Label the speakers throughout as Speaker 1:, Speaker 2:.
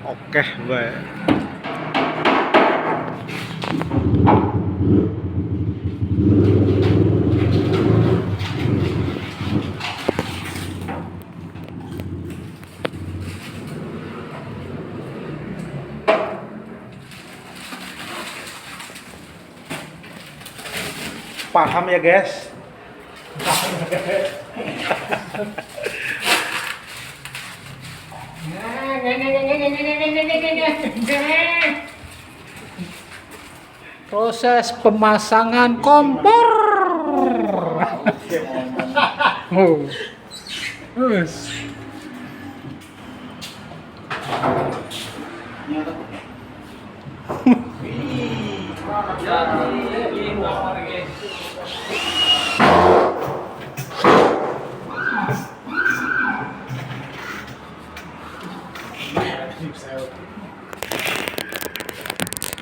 Speaker 1: Oke, baik. Paham ya, guys? Proses pemasangan kompor. Oh.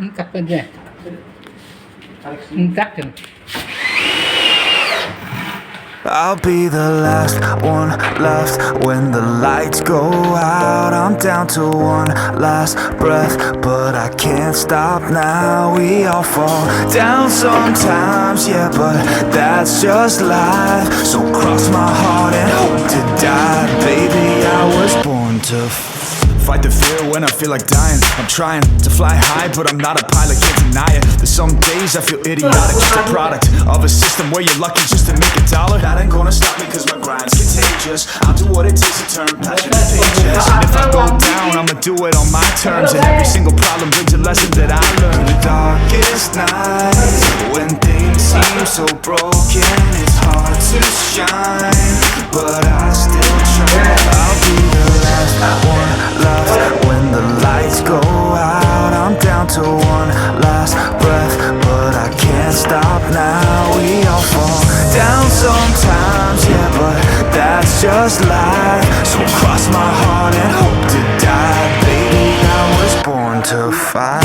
Speaker 1: Angkat aja. Angkat dong.
Speaker 2: I'll be the last one left when the lights go out. I'm down to one last breath, but I can't stop now. We all fall down sometimes, yeah, but that's just life. So cross my heart and hope to die. Baby, I was born to fight the fear when I feel like dying. I'm trying to fly high, but I'm not a pilot, can't deny it. There's some days I feel idiotic, just a product of a system where you're lucky just to make a dollar. That ain't gonna stop me cause my grind's contagious. I'll do what it takes to turn passion to pages. And if I go down, I'ma do it on my terms. And every single problem brings a lesson that I learned. The darkest nights, when things seem so broken, it's hard to shine, but I still try. I'll be the last one left when the lights go out. I'm down to one last breath, but I can't stop now. We all fall down sometimes, yeah, but that's just life. So cross my heart and hope to die. Baby, I was born to fight.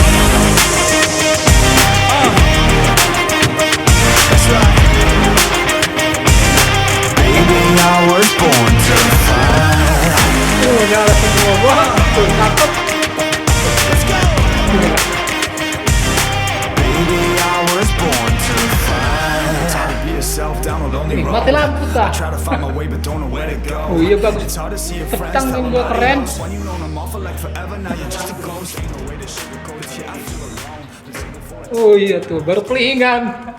Speaker 2: That's right. Baby, I was born to fight.
Speaker 1: Nyala semua. Wah, tuh cakep.
Speaker 2: Baby, I was born to fight. Try to be yourself down a lonely road.
Speaker 1: Mati lampu dah.
Speaker 2: Try to find my way but don't know where to go.
Speaker 1: Oh iya bagus.
Speaker 2: It's hard to see your friends.
Speaker 1: Petang juga keren.
Speaker 2: When you know them all for like forever, now you're just a ghost. Ain't no way to sugarcoat it. Yeah, I feel alone.
Speaker 1: Oh iya tuh, baru pelingan.